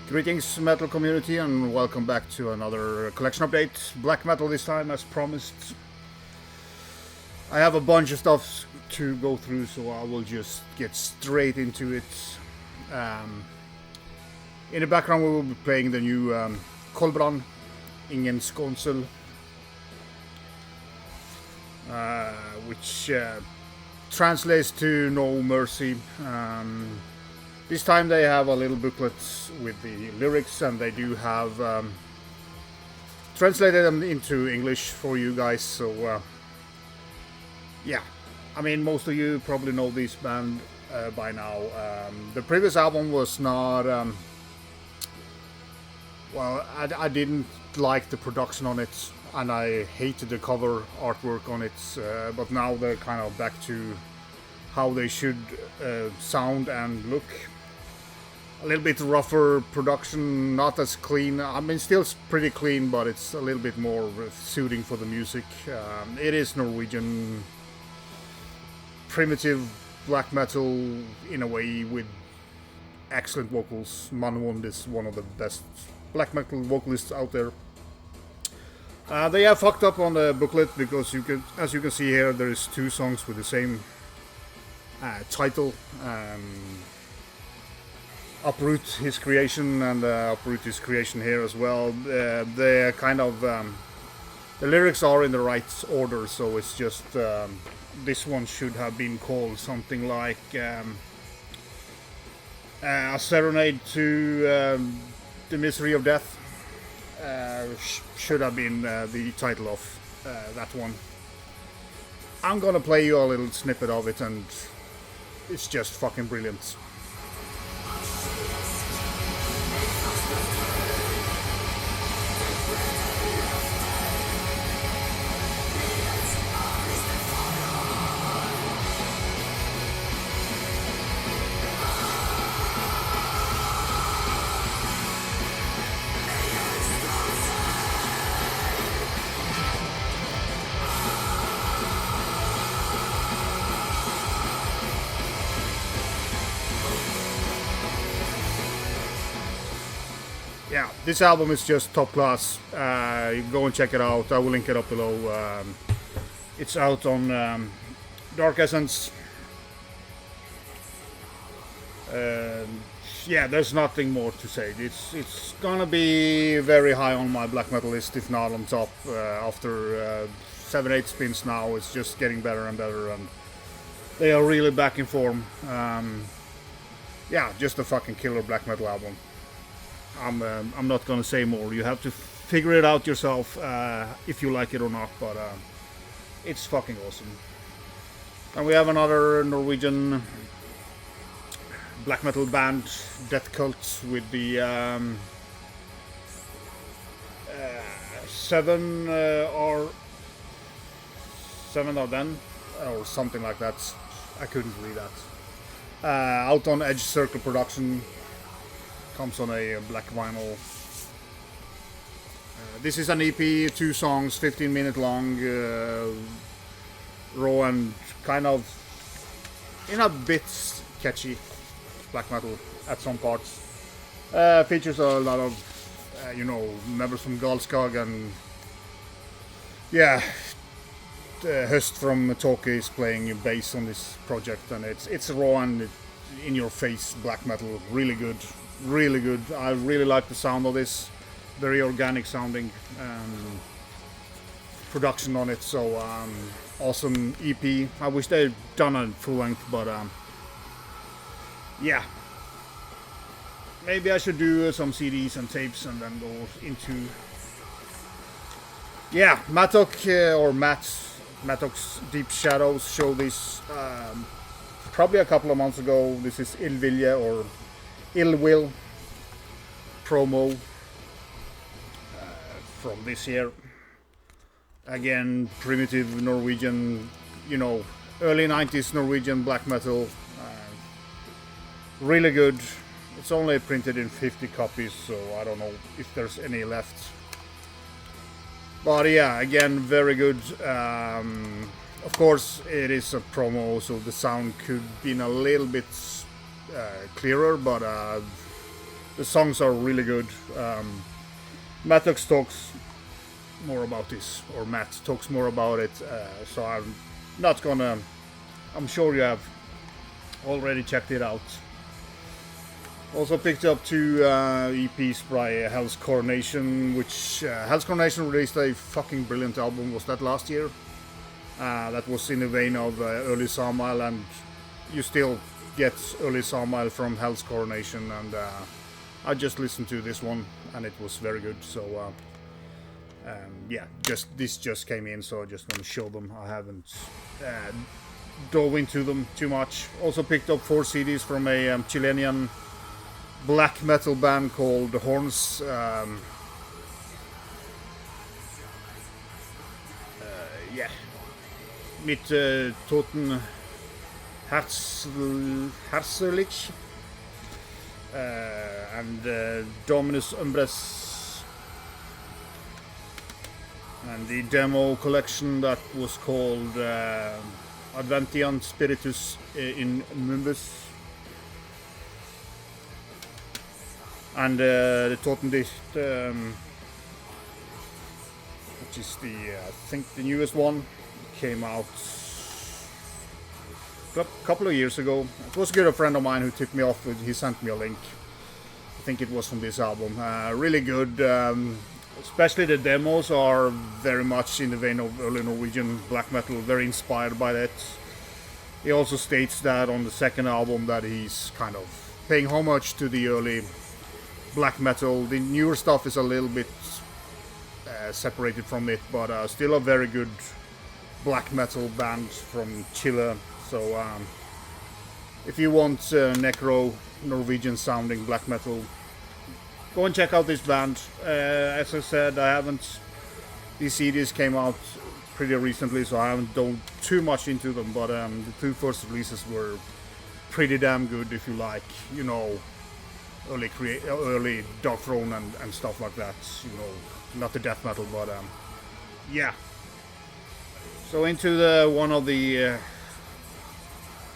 Greetings metal community and welcome back to another collection update. Black metal this time as promised. I have a bunch of stuff to go through, so I will just get straight into it. In the background we will be playing the new Koldbrann, Ingen Skånsel, which translates to No Mercy. This time they have a little booklet with the lyrics, and they do have translated them into English for you guys, so yeah. I mean, most of you probably know this band by now. The previous album was not well, I didn't like the production on it, and I hated the cover artwork on it, but now they're kind of back to how they should sound and look. A little bit rougher production, not as clean. I mean, still pretty clean, but it's a little bit more suiting for the music. It is Norwegian primitive black metal in a way with excellent vocals. Maudits is one of the best black metal vocalists out there. They have fucked up on the booklet because as you can see here, there is two songs with the same title. Uproot His Creation and Uproot His Creation here as well. They're kind of the lyrics are in the right order, so it's just this one should have been called something like A Serenade to the Misery of Death. Should have been the title of that one. I'm gonna play you a little snippet of it, and it's just fucking brilliant. Yeah, this album is just top class. Go and check it out. I will link it up below. It's out on Dark Essence. Yeah, there's nothing more to say. It's gonna be very high on my black metal list, if not on top. After 7-8 spins now, it's just getting better and better, and they are really back in form. Yeah, just a fucking killer black metal album. I'm not gonna say more. You have to figure it out yourself if you like it or not, but it's fucking awesome. And we have another Norwegian black metal band, Deathcult, with the 7 or 7 of them, or something like that. I couldn't read that. Out on Edge Circle Production. Comes on a black vinyl. This is an EP, 2 songs, 15-minute long, raw and kind of in a bit catchy black metal at some parts. Features a lot of, members from Galskag, and yeah, Höst from Tåke is playing bass on this project, and it's raw and in-your-face black metal, really good. Really good. I really like the sound of this. Very organic sounding production on it. So awesome EP. I wish they'd done a full length, but yeah. Maybe I should do some CDs and tapes and then go into Matok's Deep Shadows show this probably a couple of months ago. This is Illvilje or Ill Will promo from this year. Again, primitive Norwegian, early 90s Norwegian black metal. Really good. It's only printed in 50 copies, so I don't know if there's any left. But yeah, again, very good. Of course, it is a promo, so the sound could be a little bit clearer, but The songs are really good. Matt talks more about this, or Matt talks more about it, so I'm not gonna... I'm sure you have already checked it out. Also picked up 2 EPs by Hell's Coronation, which Hell's Coronation released a fucking brilliant album. Was that last year? That was in the vein of early Samael, and you still get early Samael from Hell's Coronation, and I just listened to this one and it was very good. So yeah, this just came in, so I just want to show them. I haven't dove into them too much. Also picked up 4 CDs from a Chilean black metal band called Horns. Yeah, mit Toten Kerzenlicht and Dominus Umbraes, and the demo collection that was called Adveniat Spiritus Inmundus, and the Totendienst, which is I think the newest one, came out a couple of years ago. It was good. A friend of mine who tipped me off, he sent me a link. I think it was from this album. Really good. Especially the demos are very much in the vein of early Norwegian black metal, very inspired by that. He also states that on the second album that he's kind of paying homage to the early black metal. The newer stuff is a little bit separated from it, but still a very good black metal band from Chile. So if you want necro Norwegian sounding black metal, go and check out this band. As I said, these CDs came out pretty recently, so I haven't dove too much into them, but the 2 first releases were pretty damn good if you like, you know, early Dark Throne and stuff like that, you know, not the death metal, but yeah. So into one of the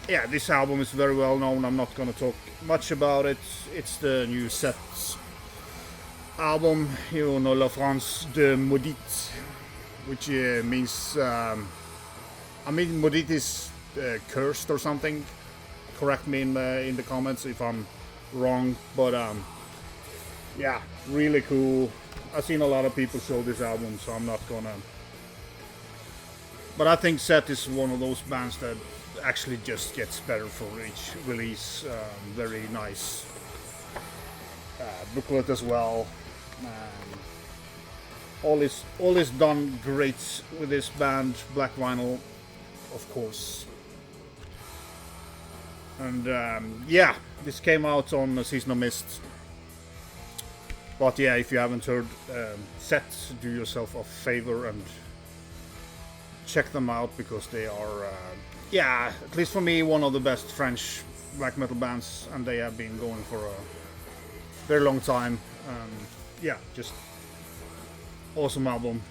yeah, this album is very well known. I'm not gonna talk much about it. It's the new Seth album, you know, La France de Maudits, which means I mean, Maudit is cursed or something. Correct me in the comments if I'm wrong, but yeah, really cool. I've seen a lot of people show this album, so I'm not gonna, but I think Seth is one of those bands that actually just gets better for each release. Very nice booklet as well. All is done great with this band. Black vinyl, of course. And yeah, this came out on Season of Mist. But yeah, if you haven't heard Seth, do yourself a favor and check them out, because they are, yeah, at least for me, one of the best French black metal bands, and they have been going for a very long time. Yeah, just awesome album.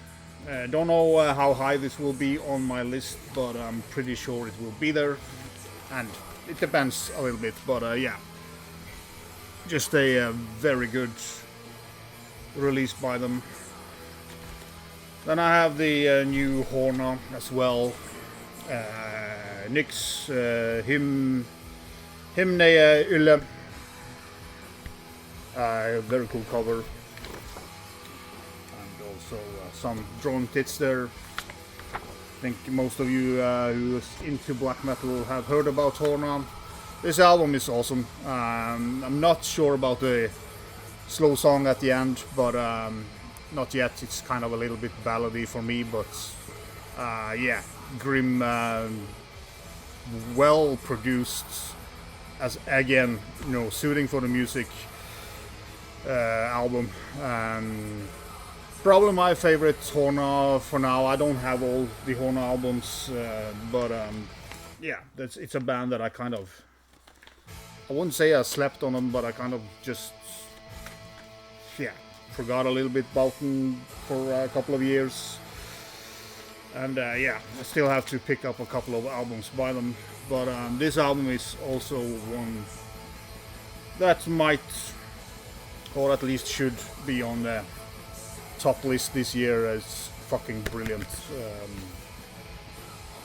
Don't know how high this will be on my list, but I'm pretty sure it will be there, and it depends a little bit, but yeah, just a very good release by them. Then I have the new Horna as well. Nyx Hymenjä Yölle. Very cool cover. And also some drawn tits there. I think most of you who is into black metal have heard about Horna. This album is awesome. I'm not sure about the slow song at the end, but not yet. It's kind of a little bit ballady for me, but yeah, grim, well produced, as again, you know, suiting for the music album. Probably my favorite Horna for now. I don't have all the Horna albums, but yeah, it's a band that I kind of, I wouldn't say I slept on them, but I kind of just, yeah, forgot a little bit about them for a couple of years. And yeah, I still have to pick up a couple of albums by them. But this album is also one that might or at least should be on the top list this year as fucking brilliant.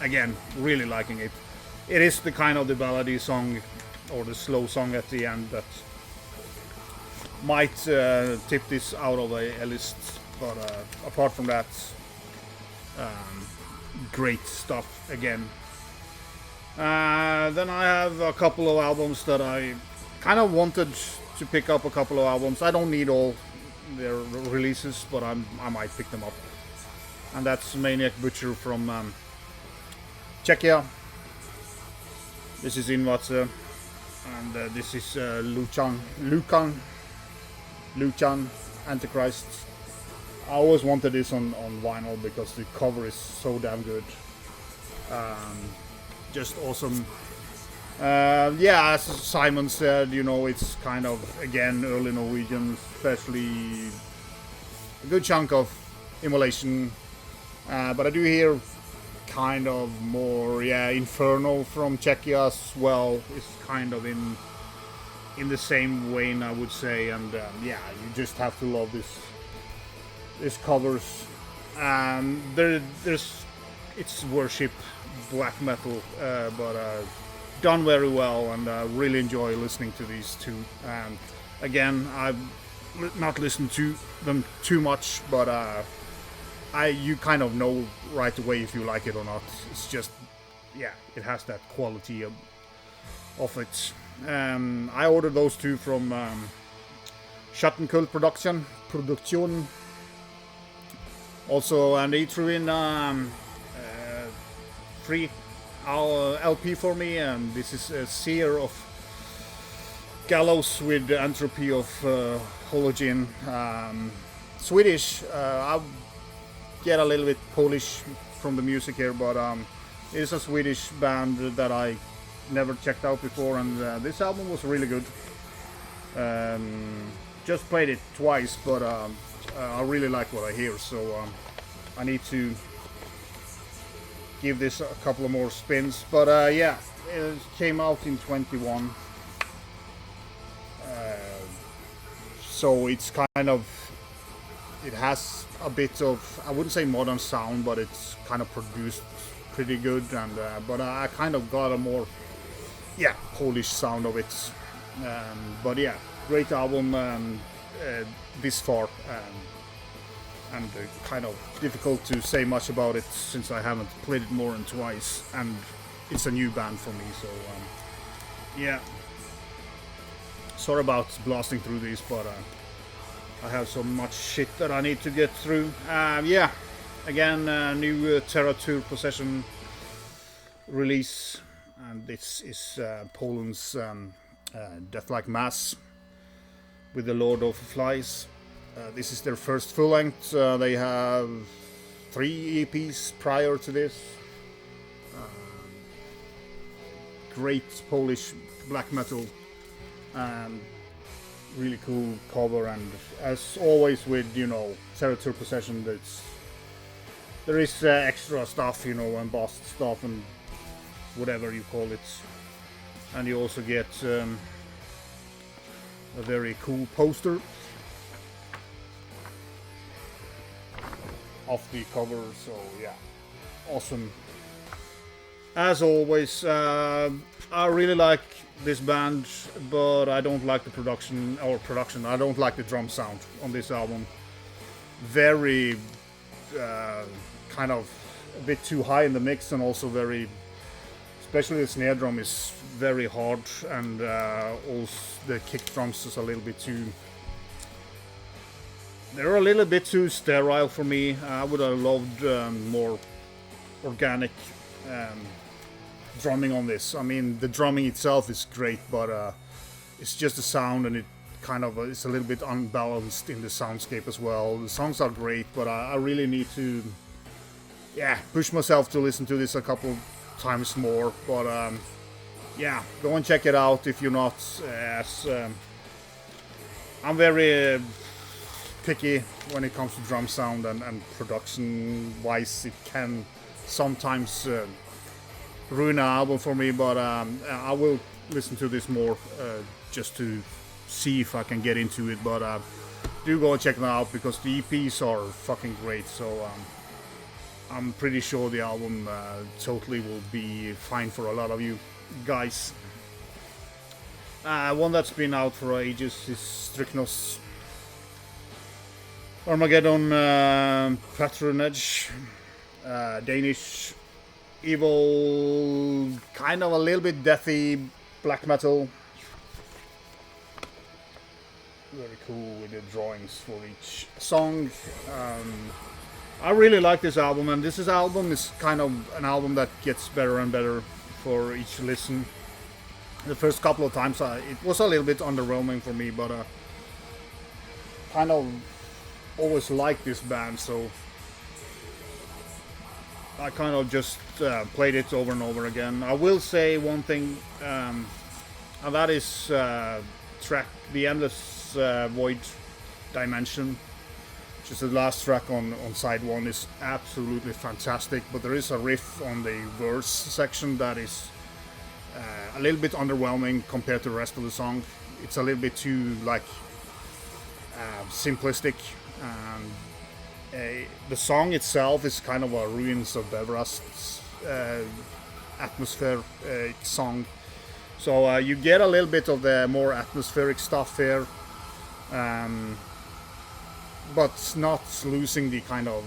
Again, really liking it. It is the kind of the ballady song or the slow song at the end that might tip this out of a list, but apart from that, great stuff again. Then I have a couple of albums that I kind of wanted to pick up. A couple of albums. I don't need all their releases, but I might pick them up. And that's Maniac Butcher from Czechia. This is Invaze, and this is Lučan-antikrist. I always wanted this on vinyl because the cover is so damn good. Just awesome. Yeah, as Simon said, you know, it's kind of, again, early Norwegian, especially a good chunk of Immolation. But I do hear kind of more, Inferno from Czechia as well. It's kind of in the same vein, I would say, and you just have to love this covers. It's worship black metal, but done very well, and really enjoy listening to these two. Again, I've not listened to them too much, but you kind of know right away if you like it or not. It's just, it has that quality of it. I ordered those two from Schattenkult Production. Also, and they threw in free LP for me, and this is a Seer of Gallows with Entropy of Holocene. Swedish. I get a little bit Polish from the music here, but it is a Swedish band that I never checked out before, and this album was really good. Just played it twice, but I really like what I hear, so I need to give this a couple of more spins. But it came out in 21, so it's kind of, it has a bit of, I wouldn't say modern sound, but it's kind of produced pretty good, and but I kind of got a more Polish sound of it. But great album this far, and kind of difficult to say much about it since I haven't played it more than twice, and it's a new band for me, so sorry about blasting through these, but I have so much shit that I need to get through. Again, new Terra Tour Possession release, and this is Poland's Deathlike Mass with the Lord of Flies. This is their first full length. They have 3 EPs prior to this. Great Polish black metal, really cool cover, and as always with Terra Tour Possession, there is extra stuff, embossed stuff and whatever you call it, and you also get a very cool poster of the cover, so awesome. As always, I really like this band, but I don't like the production. I don't like the drum sound on this album. Very kind of a bit too high in the mix, and also very, especially the snare drum is very hard, and also the kick drums is a little bit too, they're a little bit too sterile for me. I would have loved more organic drumming on this. I mean, the drumming itself is great, but it's just the sound, and it kind of it's a little bit unbalanced in the soundscape as well. The songs are great, but I really need to push myself to listen to this a couple times more. But go and check it out if you're not, as I'm very picky when it comes to drum sound, and production wise it can sometimes ruin an album for me, but I will listen to this more just to see if I can get into it, but do go and check them out because the EPs are fucking great. So I'm pretty sure the album totally will be fine for a lot of you guys. One that's been out for ages is Strychnos. Armageddon Patronage. Danish evil, kind of a little bit deathy black metal. Very cool with the drawings for each song. I really like this album, and this album is kind of an album that gets better and better for each listen. The first couple of times it was a little bit underwhelming for me, but kind of always liked this band, so I kind of just played it over and over again. I will say one thing, and that is track The Endless Void Dimension, which is the last track on side 1, is absolutely fantastic, but there is a riff on the verse section that is a little bit underwhelming compared to the rest of the song. It's a little bit too simplistic. The song itself is kind of a Ruins of Bevrast atmosphere song, so you get a little bit of the more atmospheric stuff here, but not losing the kind of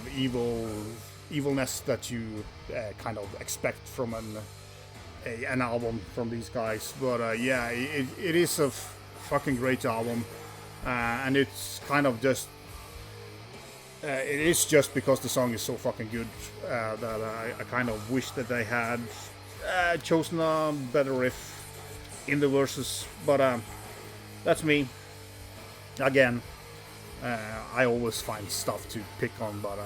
evilness that you kind of expect from an album from these guys. But yeah, it is a fucking great album, and it's kind of just it is just because the song is so fucking good that I kind of wish that they had chosen a better riff in the verses, but that's me. Again, I always find stuff to pick on, but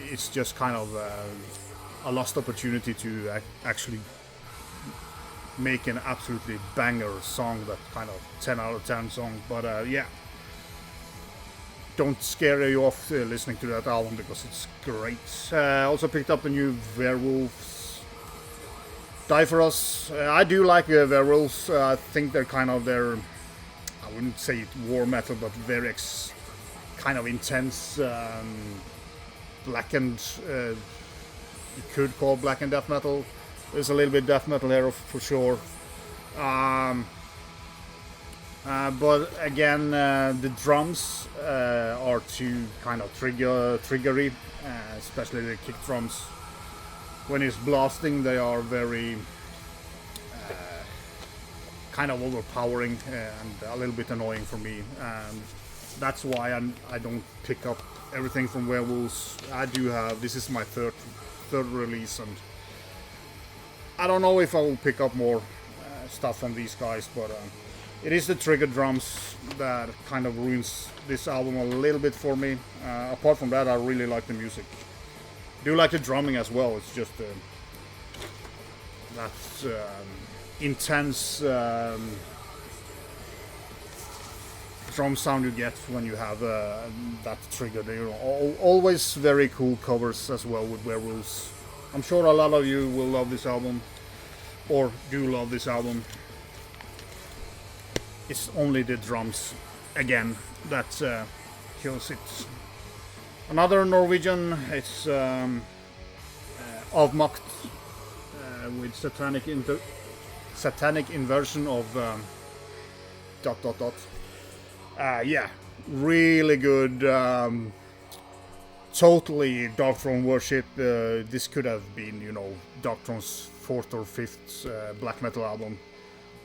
it's just kind of a lost opportunity to actually make an absolutely banger song, that kind of 10 out of 10 song. But yeah, don't scare you off listening to that album because it's great. I also picked up the new Werewolves, Die For Us. I do like Werewolves. I think they're kind of I wouldn't say it war metal, but very kind of intense, blackened, you could call blackened death metal. There's a little bit death metal here for sure. But again, the drums are too kind of triggery, especially the kick drums. When it's blasting, they are very kind of overpowering and a little bit annoying for me. And that's why I don't pick up everything from Werewolves. I do have, this is my third release, and I don't know if I will pick up more stuff from these guys, but it is the trigger drums that kind of ruins this album a little bit for me. Apart from that, I really like the music. I do like the drumming as well. It's just that intense drum sound you get when you have that trigger. You know, always very cool covers as well with Werewolves. I'm sure a lot of you will love this album, or do love this album. It's only the drums, again, that kills it. Another Norwegian, it's Avmakt with satanic inversion of ... Yeah, really good. Totally Dark Throne worship. This could have been, you know, Dark Throne's 4th or 5th black metal album.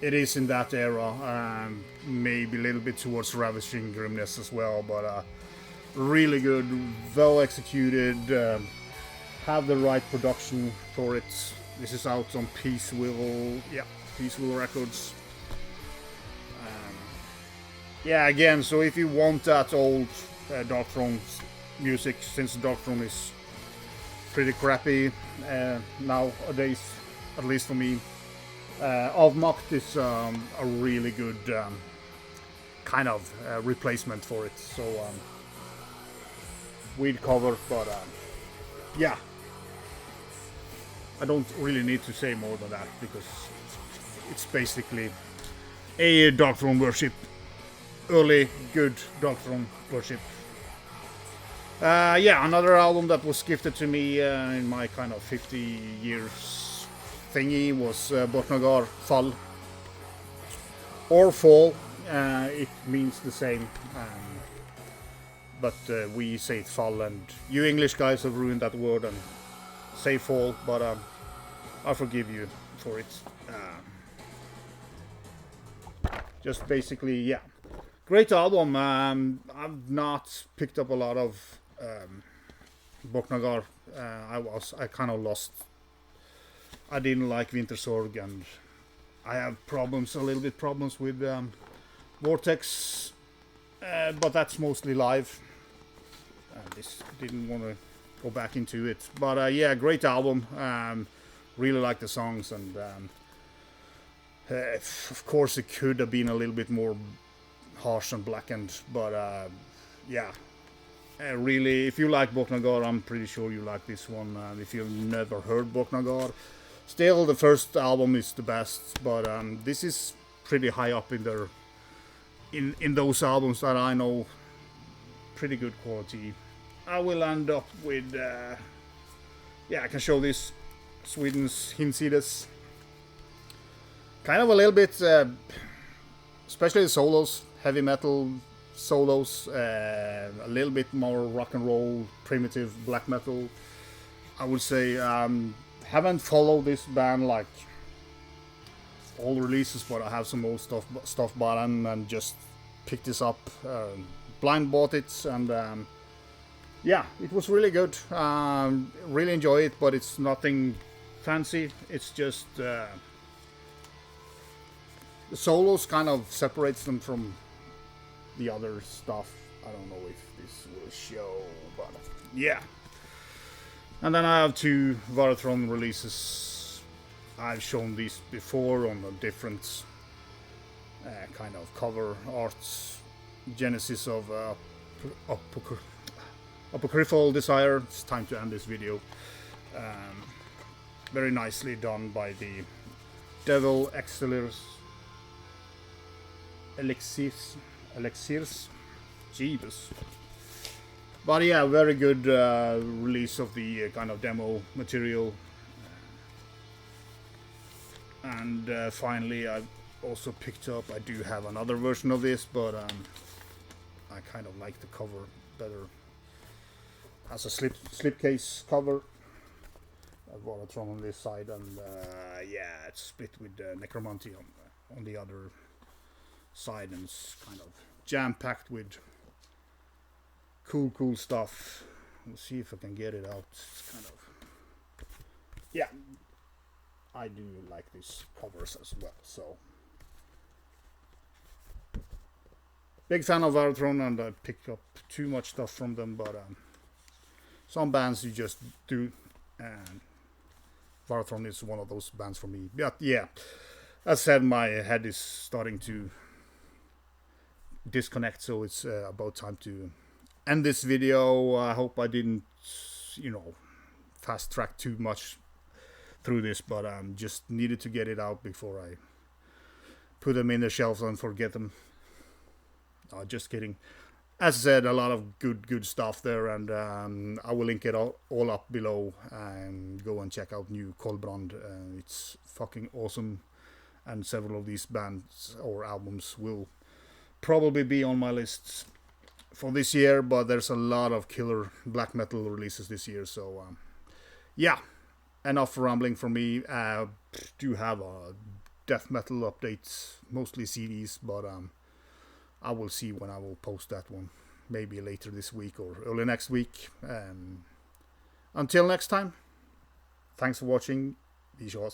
It is in that era, maybe a little bit towards Ravishing Grimness as well, but really good, well executed, have the right production for it. This is out on Peace Will Records. Yeah, again, so if you want that old Dark Throne music, since Dark Throne is pretty crappy nowadays, at least for me, Avmakt is a really good kind of replacement for it. So weird cover, but yeah, I don't really need to say more than that because it's basically a Dark Throne worship early good Darkthrone worship. Yeah, another album that was gifted to me in my kind of 50 years thingy was Borknagar Fall. Or Fall, it means the same. But we say it Fall, and you English guys have ruined that word and say Fall, but I forgive you for it. Just basically, yeah. Great album. I've not picked up a lot of Borknagar. I kind of lost. I didn't like Wintersorg, and I have a little bit problems with Vortex, but that's mostly live. This didn't want to go back into it, but yeah, great album. Really like the songs, and of course it could have been a little bit more harsh and blackened, but yeah, really, if you like Borknagar, I'm pretty sure you like this one. If you've never heard Borknagar, still the first album is the best, but this is pretty high up in their in those albums that I know. Pretty good quality. I will end up with yeah, I can show this Sweden's Hinsides. Kind of a little bit especially the solos, heavy metal solos, a little bit more rock and roll, primitive black metal, I would say. Haven't followed this band like all releases, but I have some old stuff bottom and just picked this up, blind bought it, and yeah, it was really good. Really enjoy it, but it's nothing fancy. It's just the solos kind of separates them from the other stuff. I don't know if this will show, but yeah. And then I have two Varatron releases. I've shown these before on a different kind of cover arts. Genesis of Apocryphal Desire. It's time to end this video. Very nicely done by the Devil Elixirs. Jeebus. But yeah, very good release of the kind of demo material. And finally, I also picked up, I do have another version of this, but I kind of like the cover better. Has a slipcase cover. I've got a Tron on this side, and yeah, it's split with Necromancy on the other side, and it's kind of jam-packed with cool stuff. We'll see if I can get it out. It's kind of, yeah, I do like these covers as well, so big fan of Varatron, and I picked up too much stuff from them, but some bands you just do, and Varatron is one of those bands for me. But yeah, as said, my head is starting to disconnect, so it's about time to end this video. I hope I didn't, fast track too much through this, but just needed to get it out before I put them in the shelves and forget them. Just kidding. As I said, a lot of good stuff there, and I will link it all up below, and go and check out new Koldbrann. It's fucking awesome, and several of these bands or albums will probably be on my list for this year, but there's a lot of killer black metal releases this year, so yeah, enough rambling from me. Do have a death metal updates, mostly CDs, but I will see when I will post that one, maybe later this week or early next week. Until next time, thanks for watching. Be sure.